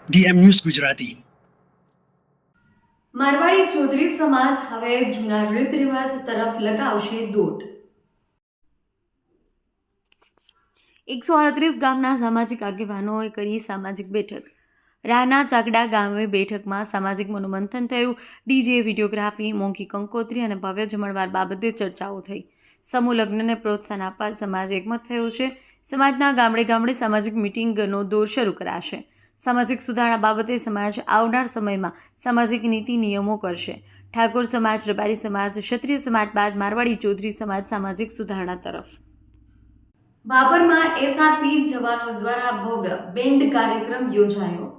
DM news Gujarati. Marwadi Chaudhary સમાજ હવે જૂના રીત રિવાજ તરફ લગાવશે દોટ. 138 ગામના સામાજિક આગેવાનોએ કરી સામાજિક બેઠક. રાના ચાકડા ગામે બેઠકમાં સામાજિક મનોમંથન થયું. ડીજે, વિડીયોગ્રાફી, મોંઘી કંકોત્રી અને ભવ્ય જમણવાર બાબતે ચર્ચાઓ થઈ. સમૂહ લગ્નને પ્રોત્સાહન આપવા સમાજ એકમત થયો છે. સમાજના ગામડે ગામડે સામાજિક મિટિંગનો દોર શરૂ કરાશે. સામાજિક સુધારણા બાબતે સમાજ આવનાર સમયમાં સામાજિક નીતિ નિયમો કરશે. ઠાકોર સમાજ, રબારી સમાજ, ક્ષત્રિય સમાજ બાદ મારવાડી ચૌધરી સમાજ સામાજિક સુધારણા તરફ. બાબરમાં એસઆરપી જવાનો દ્વારા ભવ્ય બેન્ડ કાર્યક્રમ યોજાયો.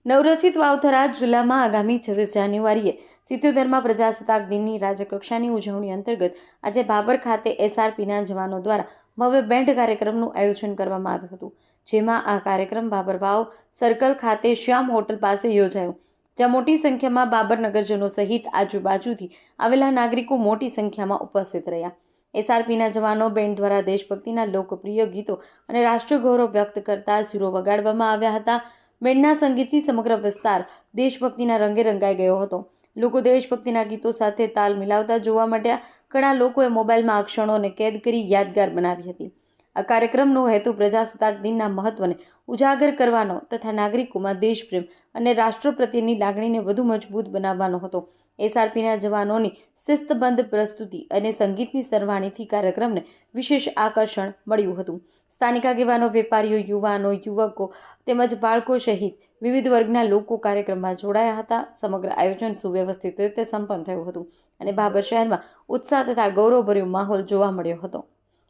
નવરચિત વાવથરા જિલ્લામાં આગામી 26 જાન્યુઆરીએ 77મા પ્રજાસત્તાક દિનની રાજ્યકક્ષાની ઉજવણી અંતર્ગત આજે બાબર ખાતે એસઆરપીના જવાનો દ્વારા ભવ્ય બેન્ડ કાર્યક્રમનું આયોજન કરવામાં આવ્યું હતું. જેમાં આ કાર્યક્રમ બાબર વાવ સર્કલ ખાતે શ્યામ હોટલ પાસે યોજાયો, જ્યાં મોટી સંખ્યામાં બાબર નગરજનો સહિત આજુબાજુથી આવેલા નાગરિકો મોટી સંખ્યામાં ઉપસ્થિત રહ્યા. એસઆરપીના જવાનો બેન્ડ દ્વારા દેશભક્તિના લોકપ્રિય ગીતો અને રાષ્ટ્રગૌરવ વ્યક્ત કરતા સૂરો વગાડવામાં આવ્યા હતા. બેન્ડના સંગીતથી સમગ્ર વિસ્તાર દેશભક્તિના રંગે રંગાઈ ગયો હતો. લોકો દેશભક્તિના ગીતો સાથે તાલ મિલાવતા જોવા મળ્યા. ઘણા લોકોએ મોબાઈલમાં આ ક્ષણોને કેદ કરી યાદગાર બનાવી હતી. આ કાર્યક્રમનો હેતુ પ્રજાસત્તાક દિનના મહત્વને ઉજાગર કરવાનો તથા નાગરિકોમાં દેશપ્રેમ અને રાષ્ટ્ર પ્રત્યેની લાગણીને વધુ મજબૂત બનાવવાનો હતો. એસઆરપીના જવાનોની શિસ્તબદ્ધ પ્રસ્તુતિ અને સંગીતની સરવાણીથી કાર્યક્રમને વિશેષ આકર્ષણ મળ્યું હતું. સ્થાનિક આગેવાનો, વેપારીઓ, યુવાનો, યુવકો તેમજ બાળકો સહિત વિવિધ વર્ગના લોકો કાર્યક્રમમાં જોડાયા હતા. સમગ્ર આયોજન સુવ્યવસ્થિત રીતે સંપન્ન થયું હતું અને બાબર શહેરમાં ઉત્સાહ તથા ગૌરવભર્યો માહોલ જોવા મળ્યો હતો.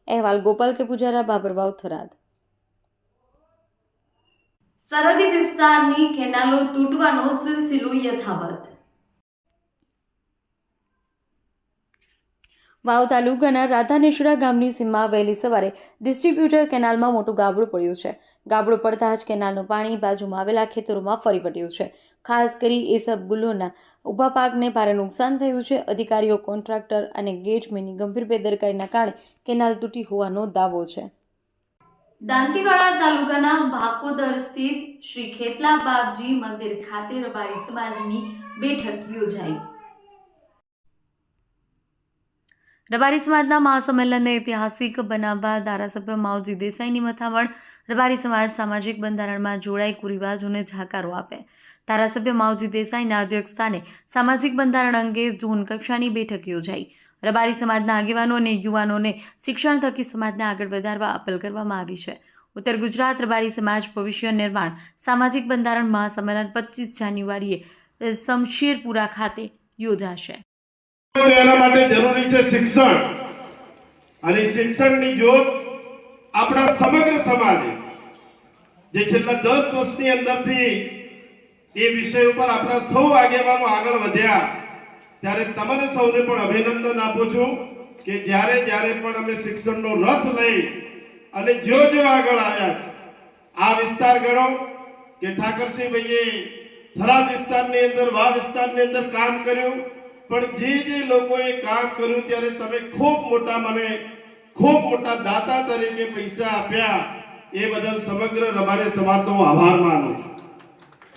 અહેવાલ ગોપાલ કે પૂજારા, બાબરવાવ, થરાદ. સરહદી વિસ્તારની કેનાલો તૂટવાનો સિલસિલો યથાવત. વાવ તાલુકાના રાધાનેશ્વરા ગામની સીમમાં વહેલી સવારે ડિસ્ટ્રીબ્યુટર કેનાલમાં મોટું ગાબડું પડ્યું છે. ગાબડું પડતા જ કેનાલનું પાણી બાજુમાં આવેલા ખેતરોમાં ફરી વળ્યું છે. ખાસ કરી ઇસબગુલોના ઊભા પાકને ભારે નુકસાન થયું છે. અધિકારીઓ, કોન્ટ્રાક્ટર અને ગેટમેનની ગંભીર બેદરકારીના કારણે કેનાલ તૂટી હોવાનો દાવો છે. દાંતીવાડા તાલુકાના ભાકોદર સ્થિત શ્રી ખેતલા બાપજી મંદિર ખાતે રબારી સમાજની બેઠક યોજાઈ. રબારી સમાજના મહાસંમેલનને ઐતિહાસિક બનાવવા ધારાસભ્ય માવજી દેસાઈની મથામણ. રબારી સમાજ સામાજિક બંધારણમાં જોડાઈ કુરિવાજોને જાકારો આપે. ધારાસભ્ય માવજી દેસાઈના અધ્યક્ષસ્થાને સામાજિક બંધારણ અંગે ઝોન કક્ષાની બેઠક યોજાઈ. રબારી સમાજના આગેવાનો અને યુવાનોને શિક્ષણ થકી સમાજને આગળ વધારવા અપીલ કરવામાં આવી છે. ઉત્તર ગુજરાત રબારી સમાજ ભવિષ્ય નિર્માણ સામાજિક બંધારણ મહાસંમેલન 25 જાન્યુઆરીએ શમશેરપુરા ખાતે યોજાશે. એના માટે જરૂરી છે શિક્ષણ, અને શિક્ષણની જ્યોત આપણા સમગ્ર સમાજે જે છેલ્લા 10 વર્ષની અંદરથી એ વિષય ઉપર આપણા સૌ આગેવાનો આગળ વધ્યા, ત્યારે તમને સૌને પણ અભિનંદન આપું છું કે જ્યારે પણ અમે શિક્ષણનો રથ લઈ અને જો આગળ આવ્યા છે. આ વિસ્તાર ગણો કે ઠાકરસિંહ ભાઈએ થરાદ વિસ્તારની અંદર, વાવ વિસ્તારની અંદર કામ કર્યું, પણ જે લોકોએ કામ કર્યું ત્યારે તમે ખૂબ મોટા દાતા તરીકે પૈસા આપ્યા. એ બદલ સમગ્ર રબારી સમાજનો આભાર માનું છું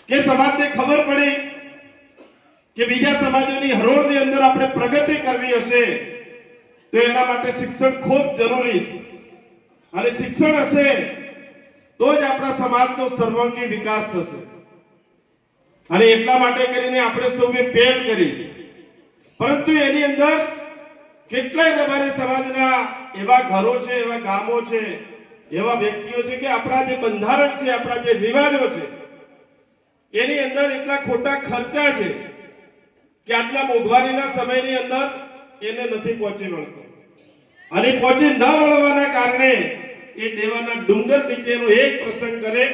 કે સમાજને ખબર પડી કે બીજા સમાજોની હરોળની અંદર આપણે પ્રગતિ કરવી હશે તો એના માટે શિક્ષણ ખૂબ જરૂરી છે, અને શિક્ષણ હશે તો જ આપણા સમાજનો સર્વાંગી વિકાસ થશે. અને એટલા માટે કરીને આપણે સૌએ પહેલ કરી છે. પરંતુ એની અંદર કેટલાય રબારી સમાજના એવા ઘરો છે, એવા ગામો છે, એવા વ્યક્તિઓ છે કે આપણા જે બંધારણ છે, આપણા જે રિવાજો છે, એની અંદર એટલા ખોટા ખર્ચા છે કે આટલા મોંઘવારીના સમયની અંદર એને નથી પહોંચી વળતો. અને પહોંચી ન વળવાના કારણે એ દેવાના ડુંગર નીચેનો એક પ્રસંગ કરે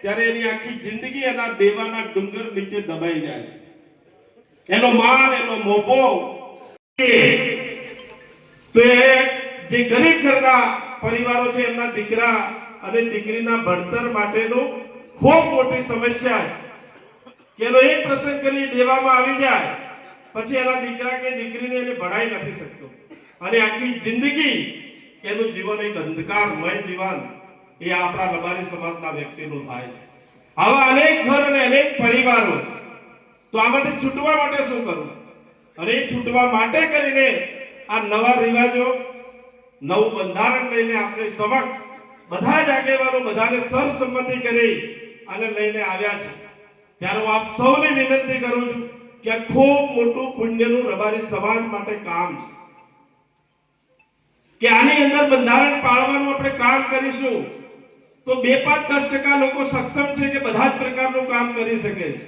ત્યારે એની આખી જિંદગી એના દેવાના ડુંગર નીચે દબાઈ જાય છે. એનો માન, એનો મોભો. તો એ જે ગરીબ ઘરના પરિવારો છે, એમના દીકરા અને દીકરીના ભણતર માટેનું ખૂબ મોટી સમસ્યા છે કે એનો એક પ્રસંગ કરી દેવામાં આવી જાય પછી એના દીકરા કે દીકરીને એને ભણાઈ નથી શકતો, અને આખી જિંદગી એનું જીવન એક અંધકારમય જીવન એ આપણા રબારી સમાજના વ્યક્તિનું થાય છે. આવા અનેક ઘર અને અનેક પરિવારો છે. તો આમાંથી છૂટવા માટે શું કરવું? અને એ છૂટવા માટે કરીને આ નવા રિવાજો, નવું બંધારણ લઈને આપણે સમક્ષ બધા જ આગેવાનો બધાને સર્વસંમતિ કરી અને લઈને આવ્યા છે. ત્યારે હું આપ સૌને વિનંતી કરું છું કે આ ખૂબ મોટું પુણ્યનું રબારી સમાજ માટે કામ છે કે આની અંદર બંધારણ પાળવાનું આપણે કામ કરીશું તો 2-5-10% લોકો સક્ષમ છે કે બધા જ પ્રકારનું કામ કરી શકે છે.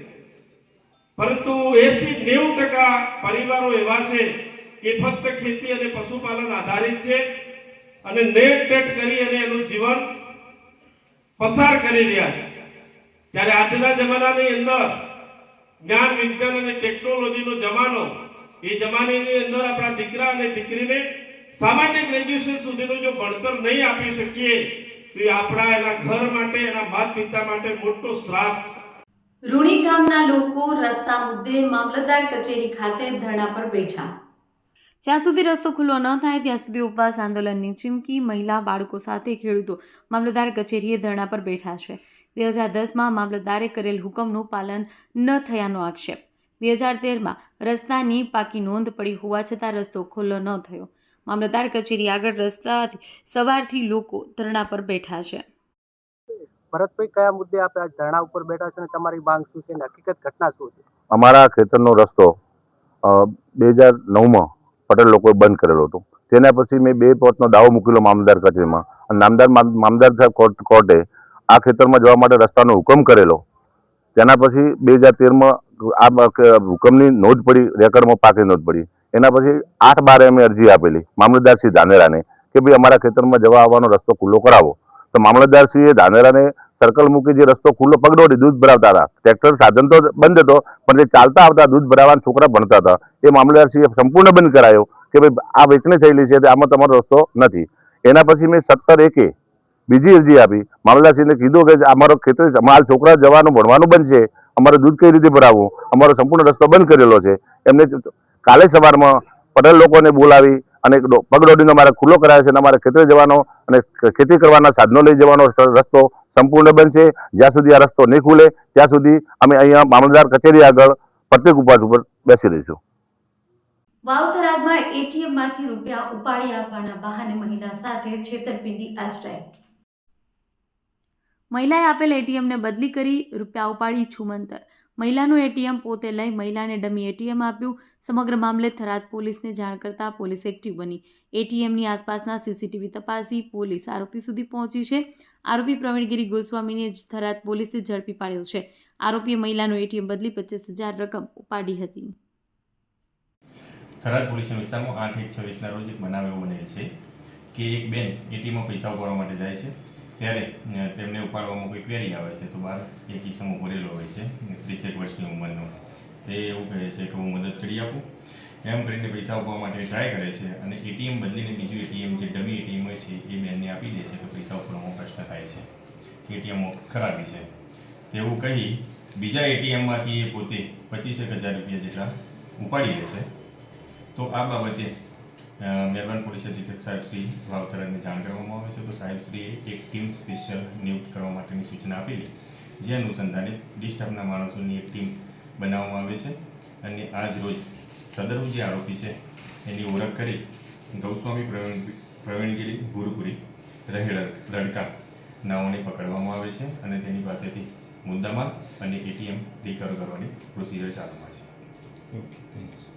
પરંતુ 80-90% પરિવારો એવા છે કે ફક્ત ખેતી અને પશુપાલન આધારિત છે અને નેટ કરી અને એનું જીવન પસાર કરી રહ્યા છે. ત્યારે આજના જમાનાની અંદર જ્ઞાન, વિજ્ઞાન અને ટેકનોલોજીનો જમાનો, એ જમાનાની અંદર આપણા દીકરા અને દીકરીને સામાન્ય ગ્રેજ્યુએશન સુધીનું જો ભણતર નહીં આપી શકીએ તો એ આપણા એના ઘર માટે, એના માતા પિતા માટે મોટો શ્રાપ છે. રૂણી ગામના લોકો રસ્તા મુદ્દે મામલતદાર કચેરી ખાતે ધરણા પર બેઠા. જ્યાં સુધી રસ્તો ખુલ્લો ન થાય ત્યાં સુધી ઉપવાસ આંદોલનની ચીમકી. મહિલા, બાળકો સાથે ખેડૂતો મામલતદાર કચેરીએ ધરણા પર બેઠા છે. 2010માં મામલતદારે કરેલ હુકમનું પાલન ન થયાનો આક્ષેપ. 2013માં રસ્તાની પાકી નોંધ પડી હોવા છતાં રસ્તો ખુલ્લો ન થયો. મામલતદાર કચેરી આગળ રસ્તાથી સવારથી લોકો ધરણા પર બેઠા છે. ભરતભાઈ, કયા મુદ્દે આપ આ ધરણા ઉપર બેઠા છો અને તમારી માંગ શું છે અને હકીકત ઘટના શું છે? અમારા ખેતરનો રસ્તો 2009માં પટેલ લોકોએ બંધ કરેલો હતો. તેના પછી મેં 2 પોતનો દાવો મૂકેલો મામલતદાર કચેરીમાં અને મામલતદાર સાહેબ કોર્ટે આ ખેતરમાં જવા માટે રસ્તાનો હુકમ કરેલો. તેના પછી 2013માં આ હુકમની નોંધ પડી, રેકર્ડમાં પાકી નોંધ પડી. એના પછી 8/12 અમે અરજી આપેલી મામલતદારશ્રી ધાનેરાને કે ભાઈ અમારા ખેતરમાં જવા આવવાનો રસ્તો ખુલ્લો કરાવો. તો મામલતદારશ્રીએ ધાનેરાને સર્કલ મૂકી જે રસ્તો ખુલ્લો પગડોડી દૂધ ભરાવતા હતા. ટ્રેક્ટર સાધન તો બંધ હતો પણ જે ચાલતા આવતા દૂધ ભરાવવાના છોકરા ભણતા હતા એ મામલતદારશ્રીએ સંપૂર્ણ બંધ કરાયો કે ભાઈ આ વેચણી થયેલી છે આમાં તમારો રસ્તો નથી. એના પછી મેં 17/1 બીજી અરજી આપી. મામલતદારશ્રીને કીધું કે અમારો ખેતર, અમારા છોકરા જવાનું ભણવાનું બંધ છે, અમારે દૂધ કઈ રીતે ભરાવવું, અમારો સંપૂર્ણ રસ્તો બંધ કરેલો છે. એમને કાલે સવારમાં પટેલ લોકોને બોલાવી અને પગડોડીનો અમારે ખુલ્લો કરાયો છે અને અમારે ખેતરે જવાનો અને ખેતી કરવાના સાધનો લઈ જવાનો રસ્તો સંપૂર્ણ બંધ છે. જ્યાં સુધી આ રસ્તો નહીં ખુલે ત્યાં સુધી અમે અહીંયા મામલતદાર કચેરી આગળ પ્રત્યેક ઉપવાસ ઉપર બેસી રહીશું. વાવ-થરાદમાં એટીએમમાંથી રૂપિયા ઉપાડી આપવાના બહાને મહિલા સાથે છેતરપિંડી આચરાઈ. મહિલાએ આપેલ એટીએમને બદલી કરી રૂપિયા ઉપાડી છુમંતર. મહિલાનું એટીએમ પોતે લઈ મહિલાને ડમી એટીએમ આપ્યું. સમગ્ર મામલે થરાદ પોલીસને જાણ કરતા પોલીસ એક્ટિવ બની એટીએમની આસપાસના સીસીટીવી તપાસી પોલીસ આરોપી સુધી પહોંચી છે. આરોપી પ્રવીણગીરી ગોસ્વામીને થરાદ પોલીસે ઝડપી પાડ્યો છે. આરોપીએ મહિલાનું એટીએમ બદલી 25,000 રકમ ઉપાડી હતી. થરાદ પોલીસના વિસ્તારમાં 8/1/26ના રોજ એક બનાવ એવો બનેલ છે કે એક બેન એટીએમમાં પૈસા ઉપાડવા માટે જાય છે ત્યારે તેમને ઉપાડવામાં કોઈ ક્વેરી આવે છે તો બહાર એક કિસ્સામાં ભરેલો હોય છે 30 વર્ષની ઉંમરનો. તે એવું કહે છે કે હું મદદ કરી આપું એમ કરીને પૈસા ઉપાડવા માટે ટ્રાય કરે છે અને એટીએમ બદલીને બીજું એટીએમ જે ડમી એટીએમ હોય છે એ બેનને આપી દે છે કે પૈસા ઉપાડવામાં પ્રશ્ન થાય છે કે એટીએમ ખરાબી છે તેવું કહી બીજા એટીએમમાંથી એ પોતે 25,000 રૂપિયા જેટલા ઉપાડી લે છે. તો આ બાબતે મહેરબાન પોલીસ અધિક્ષક સાહેબ શ્રી વાવ-થરાદને જાણ કરવામાં આવે છે. તો સાહેબશ્રીએ એક ટીમ સ્પેશિયલ નિયુક્ત કરવા માટેની સૂચના આપેલી, જે અનુસંધાને ડિસ્ટર્બના માણસોની એક ટીમ બનાવવામાં આવે છે અને આજ રોજ સદરુ જે આરોપી છે એની ઓળખ કરી ગૌસ્વામી પ્રવીણગીરી ભૂરપુરી રહે લડકા નાઓને પકડવામાં આવે છે અને તેની પાસેથી મુદ્દામાલ અને એટીએમ રિકવર કરવાની પ્રોસિજર ચાલુમાં છે. Okay, thank you.